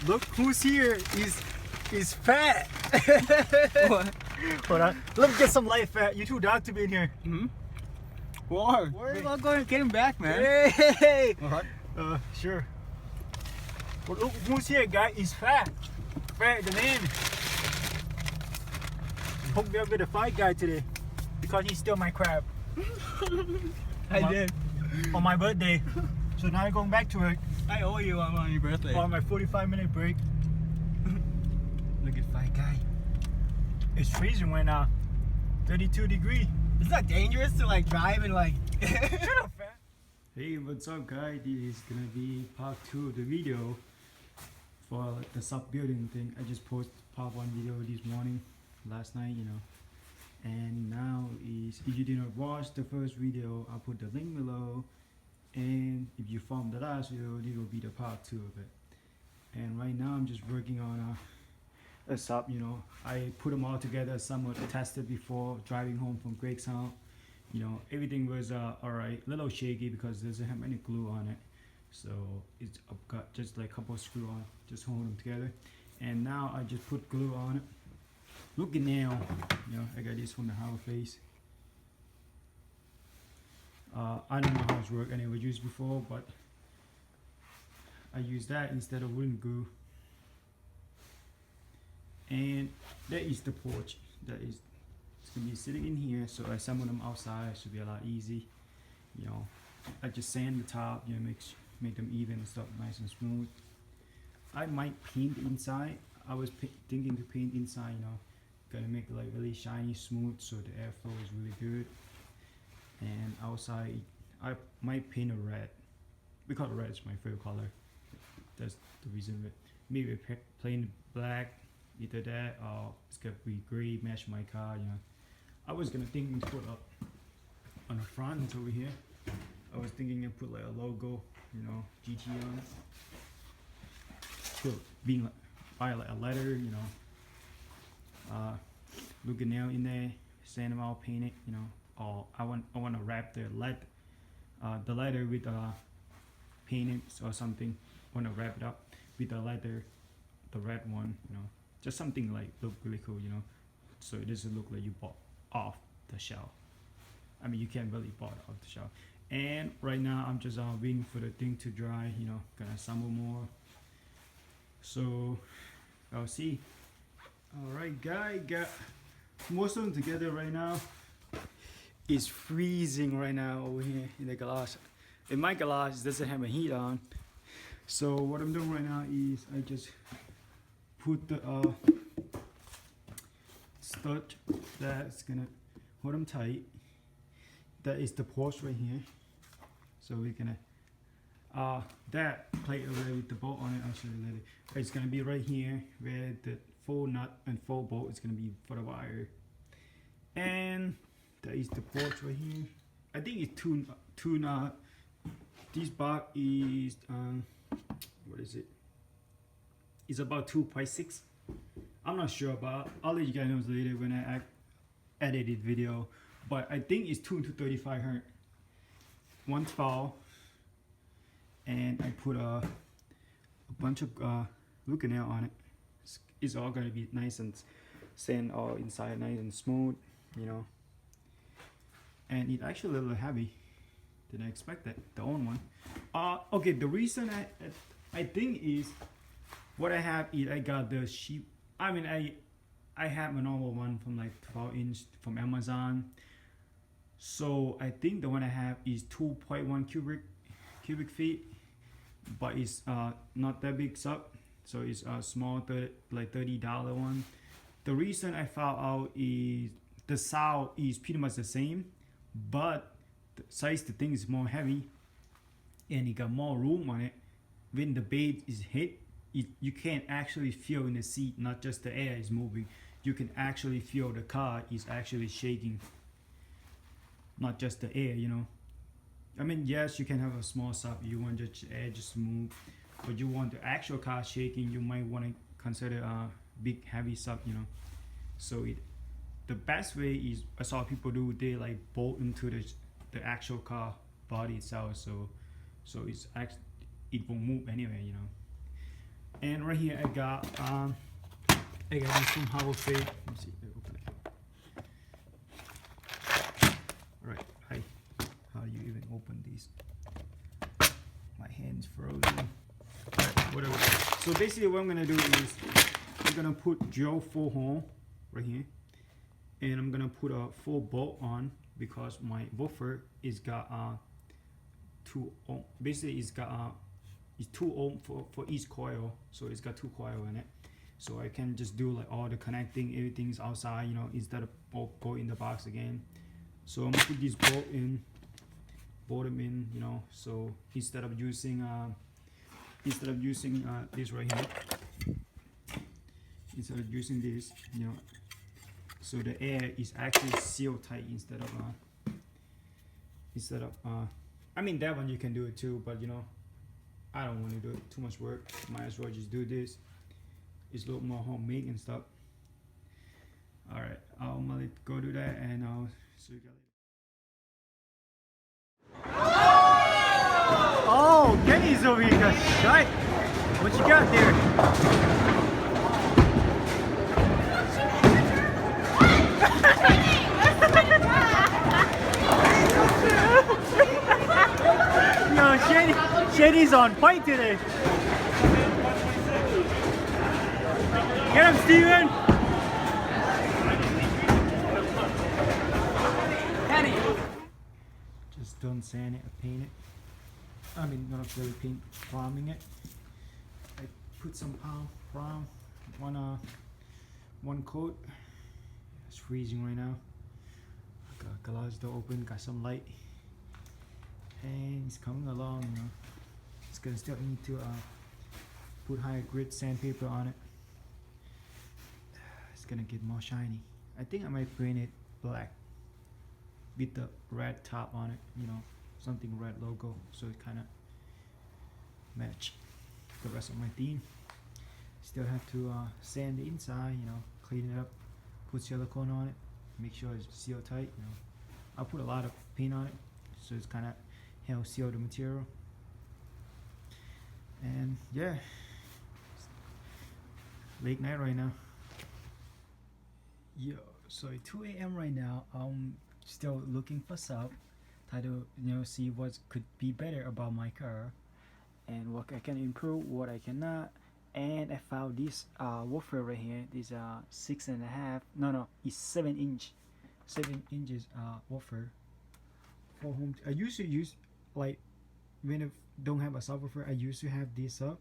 Look who's here. Is fat. What? Hold on. Let me get some light, fat. You're too dark to be in here. Why? Where? I'll go and get him back, man. Hey. Alright. Sure. Well, look who's here, guy. Is fat. Fat, the name. Hooked me up with a fight guy today because he stole my crab I did. on my birthday. So now I'm going back to work I owe you one on your birthday. on my 45-minute break. Look at fight guy. It's freezing right now. 32 degrees. It's not dangerous to like drive and like. Shut up, fat. Hey, what's up, guys? This is gonna be part 2 of the video for the sub building thing. I just posted part 1 video this morning, last night, you know. And now is, if you did not watch the first video, I'll put the link below. And if you found the last video, this will be the part 2 of it. And right now I'm just working on a sub, you know. I put them all together, somewhat tested before driving home from Gregstown. You know, everything was alright, a little shaky because it doesn't have any glue on it. So it's I've got just like a couple of screws on, just hold them together. And now I just put glue on it. Look at now, you know, I got this from the Howard Face. I don't know how it's worked, I never used before, but I use that instead of wooden glue. And that is the porch. That is, it's gonna be sitting in here. So I assemble them outside. Should be a lot easy. You know, I just sand the top. You know, make them even and stuff, nice and smooth. I might paint inside. I was thinking to paint inside. You know, gonna make it like really shiny, smooth, so the airflow is really good. And outside, I might paint a red because red is my favorite color. That's the reason. Maybe plain black. Either that or it's gonna be gray, match my car, you know. I was gonna think to put up on the front over here. I was thinking to put like a logo, you know, GT on it. So being like, by like a letter, you know. Look at nail in there, sand them out, paint it, you know. Or I want to wrap the letter with painting or something. I want to wrap it up with the letter, the red one, you know. Just something like look really cool, you know, so it doesn't look like you bought off the shelf. I mean, you can't really buy it off the shelf. And right now I'm just waiting for the thing to dry, you know, gonna assemble more. So I'll see. All right, guy, got most of them together right now. It's freezing right now over here in the garage. In my garage, it doesn't have a heat on. So what I'm doing right now is I just put the stud that's gonna hold them tight. That is the porch right here. So we're gonna that plate already with the bolt on it. I'll show you later. It's gonna be right here where the full nut and full bolt is gonna be for the wire. And that is the porch right here. I think it's two nut. This box is what is it? It's about 2.6. I'm not sure, but I'll let you guys know later when I edited video. But I think it's 2 to 35 Hz. 112, and I put a bunch of looking nail on it. It's all gonna be nice and sand all inside, nice and smooth, you know. And it's actually a little heavy than I expected. The old one. Okay. The reason I think is. What I have is I got the cheap. I mean, I have a normal one from like 12-inch from Amazon. So I think the one I have is 2.1 cubic feet, but it's not that big sub. So it's a small like $30 one. The reason I found out is the sound is pretty much the same, but the size the thing is more heavy, and it got more room on it. When the bait is hit. You can actually feel in the seat, not just the air is moving. You can actually feel the car is actually shaking, not just the air, you know. I mean, yes, you can have a small sub. You want just air just move, but you want the actual car shaking. You might want to consider a big heavy sub, you know. So the best way is I saw people do, they like bolt into the actual car body itself. So it won't move anyway, you know. And right here I got this from Hollow Fade. Let me see, open it. Right, how do you even open these? My hand's frozen. Right, whatever. So basically what I'm gonna do is I'm gonna put gel 4 hole right here, and I'm gonna put a 4 bolt on because my woofer is got 2 ohm. Basically it's got it's 2 ohm for each coil, so it's got 2 coil in it. So I can just do like all the connecting, everything's outside, you know, instead of go in the box again. So I'm gonna put this bolt them in, you know. So instead of using this right here, instead of using this, you know, so the air is actually sealed tight instead of I mean that one you can do it too, but you know, I don't want to do it, too much work. Might as well just do this. It's a little more homemade and stuff. Alright, I'm gonna go do that and I'll see you guys later. Oh, Kenny's over here. Shut. What you got there? Yo, Shady's on point today. Get him, Steven! Kenny! Just don't sand it, I paint it. I mean, not really paint, priming it. I put some prime, one coat. It's freezing right now. Got garage door open, got some light. And it's coming along, you know. It's gonna still need to put higher grit sandpaper on it. It's gonna get more shiny. I think I might paint it black with the red top on it, you know, something red logo, so it kind of match the rest of my theme. Still have to sand the inside, you know, clean it up, put silicone on it, make sure it's sealed tight, you know. I'll put a lot of paint on it, so it's kind of help seal the material. And yeah, late night right now. Yo, so it's 2 a.m. right now. I'm still looking for stuff, try to, you know, see what could be better about my car and what I can improve, what I cannot. And I found this woofer right here. This 6.5, no, it's 7 inches woofer for home. I used to use, like, when I don't have a subwoofer, I used to have this up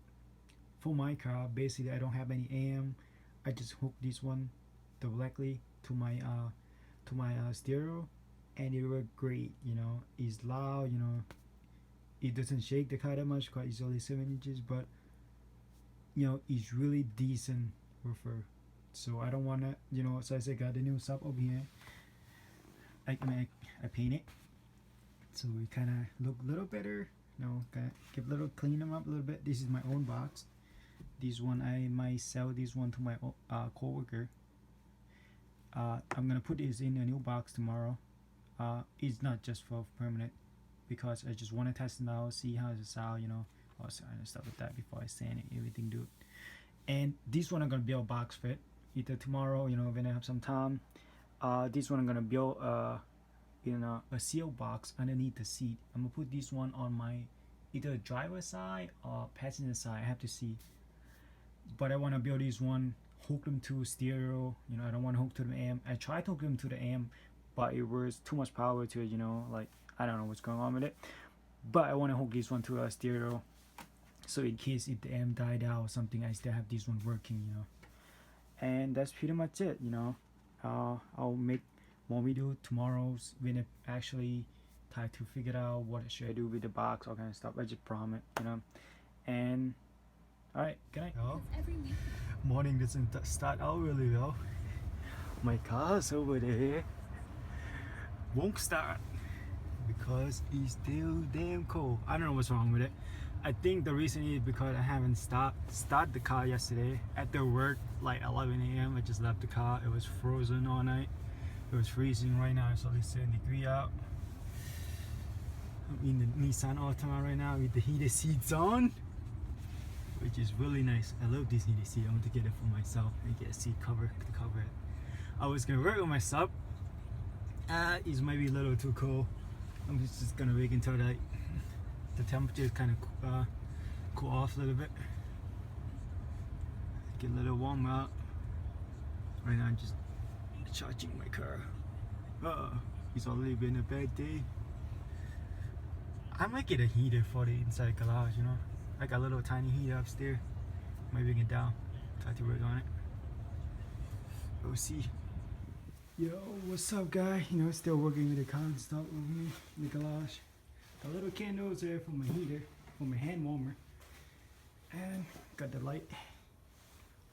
for my car. Basically I don't have any AM. I just hook this one directly to my stereo, and it worked great, you know. It's loud, you know, it doesn't shake the car that much because it's only 7 inches, but you know, it's really decent woofer. So I don't want to, you know, so I said got the new sub over here. I paint it so it kind of look a little better, you know, kind of keep a little, clean them up a little bit. This is my own box. This one I might sell this one to my coworker. I'm gonna put this in a new box tomorrow. It's not just for permanent, because I just want to test it out, see how it sound, you know, all kind of stuff like that before I sand it, everything, do it. And this one I'm gonna build box fit either tomorrow, you know, when I have some time. This one I'm gonna build you know, a seal box underneath the seat. I'm gonna put this one on my either driver side or passenger side. I have to see, but I want to build this one, hook them to stereo, you know. I don't want to hook to the AM. I tried to hook them to the AM, but it was too much power to it, you know, like I don't know what's going on with it. But I want to hook this one to a stereo, so in case if the AM died out or something, I still have this one working, you know. And that's pretty much it, you know. I'll make more video tomorrow's when I actually try to figure out what should I do with the box, all kind of stuff. I just promise, you know. And alright, good night. Oh. Morning doesn't start out really well. My car's over there won't start because it's still damn cold. I don't know what's wrong with it. I think the reason is because I haven't started the car yesterday. After work, like 11 a.m. I just left the car. It was frozen all night. It was freezing. Right now it's only 7 degrees out. I'm in the Nissan Altima right now with the heated seats on. which is really nice. I love this heated seat. I want to get it for myself and get a seat cover to cover it. I was gonna work on my sub. It's maybe a little too cold. I'm just gonna wait until like the temperature is kind of cool off a little bit. Get a little warm up. Right now I'm just charging my car. It's already been a bad day. I might get a heater for the inside garage, you know. I got a little tiny heater upstairs. Might bring it down. Try to work on it. We'll see. Yo, what's up, guy? You know, still working with the car and stuff over here in the garage. Got little candles there for my heater, for my hand warmer. And got the light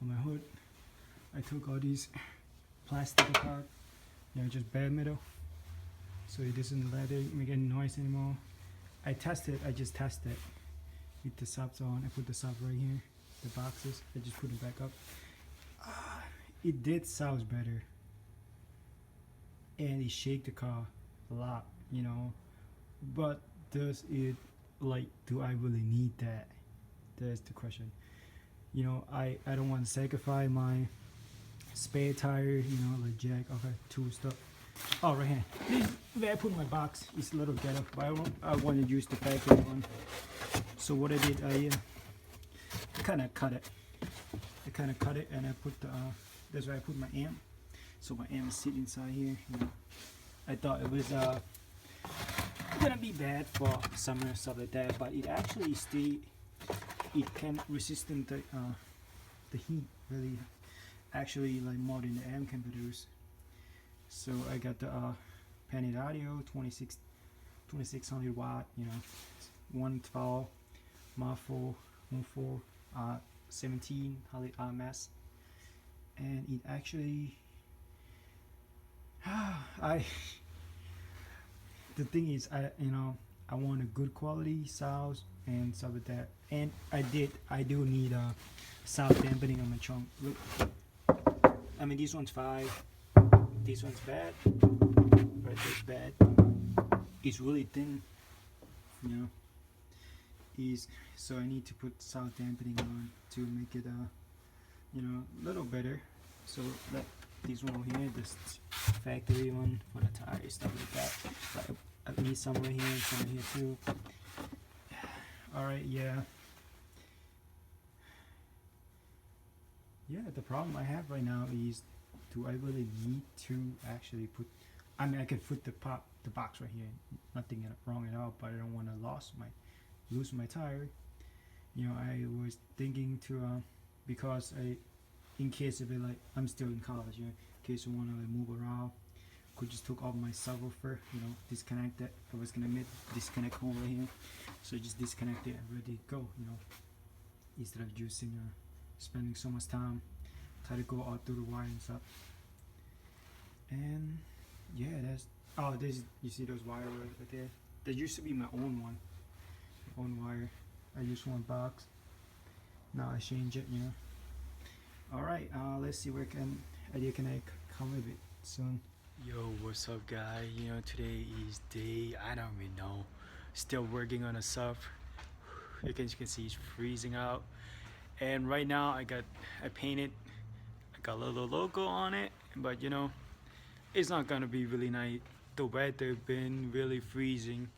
on my hood. I took all these plastic apart, you know, just bare metal, so it doesn't let it make any noise anymore. I just tested with the subs on. I put the sub right here, the boxes. I just put it back up. It did sound better, and it shake the car a lot, you know. But does it, like, do I really need that? That's the question. You know, I don't want to sacrifice my spare tire, you know, like jack, okay, tool stuff. Oh, right here. This where I put my box. It's a little ghetto, but I want to use the factory one. So what I did, I kind of cut it. And I put the that's where I put my amp. So my amp sit inside here. You know, I thought it was gonna be bad for summer and stuff like that, but it actually it can resist the heat really, actually, like more than the amp can produce. So I got the Panid Audio 2600 watt, you know, 112 muffle 17 RMS, and it actually the thing is, I want a good quality sound and stuff like that, and I do need sound dampening on my trunk. Look, I mean, this one's 5, this one's bad, right there's bad. It's really thin, you know. So I need to put sound dampening on to make it you know, a little better. So like this one over here, this factory one for the tires, stuff like that. But I need some right here and some right here too. Alright, yeah. Yeah, the problem I have right now is, do I really need to actually put, I mean, I could put the box right here, nothing wrong at all, but I don't want to lose my tire. You know, I was thinking to because in case of it, like, I'm still in college, you know, in case I want to like move around, could just took off my subwoofer, you know, disconnect it. I was gonna disconnect home right here, so just disconnect it and ready to go, you know, instead of using spending so much time try to go out through the wire and stuff. And yeah, you see those wire right there. There used to be my own wire. I use one box. Now I change it, you know. Alright, let's see where can I come with it soon. Yo, what's up, guys? You know, today is day, I don't even know. Still working on a sub. You can see it's freezing out. And right now I painted, I got a little logo on it, but you know, it's not gonna be really nice. The weather been really freezing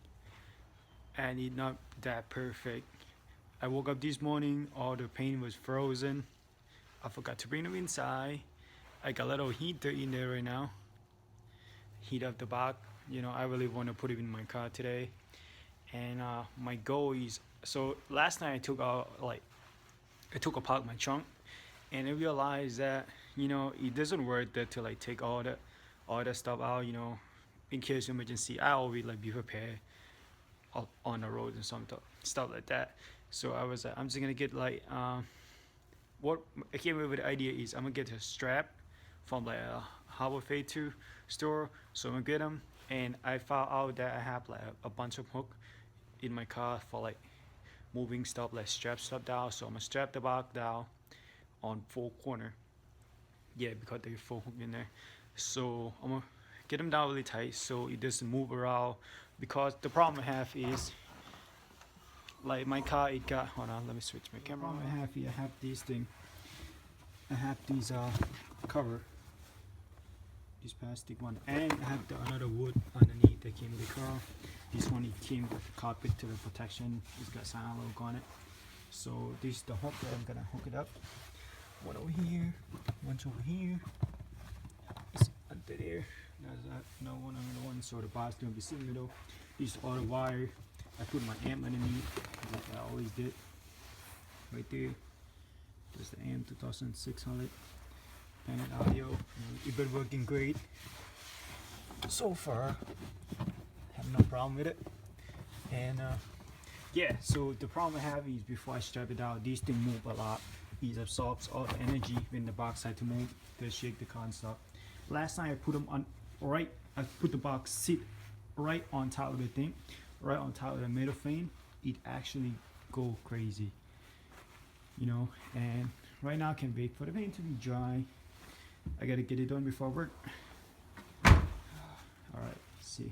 and it's not that perfect. I woke up this morning, all the paint was frozen. I forgot to bring them inside. I got a little heater in there right now. Heat up the back. You know, I really want to put it in my car today. And my goal is, so last night I took apart my trunk, and I realized that, you know, it doesn't work that to like take all that stuff out, you know, in case of emergency. I always like be prepared on the road and stuff like that. So I was I'm just gonna get like what I came up with the idea is I'm gonna get a strap from like a Harbor Freight 2 store. So I'm gonna get them, and I found out that I have like a bunch of hook in my car for like moving stuff, like strap stuff down. So I'm gonna strap the back down on 4 corner. Yeah, because there's 4 hook in there. So I'm gonna get them down really tight so it doesn't move around. Because the problem I have is like my car, it got, hold on, let me switch my camera. I have here, I have these thing. I have these cover, this plastic one, and I have another wood underneath that came with the car. This one, it came with carpet to the protection. It's got sign logo on it. So this is the hook that I'm gonna hook it up. One over here, one's over here. It's under there. There's no one on the one, so the box gonna be sitting in the middle. This is all the wire. I put my amp underneath, like I always did. Right there. There's the amp 2600. Planet audio. It's been working great so far. Have no problem with it. And yeah, so the problem I have is before I strap it out, these things move a lot. It absorbs all the energy when the box had to move to shake the car and stuff. Last time I put them on right, I put the box sit right on top of the thing, right on top of the metal frame. It actually go crazy, you know. And right now I can wait for the paint to be dry. I gotta get it done before work. All right, let's see.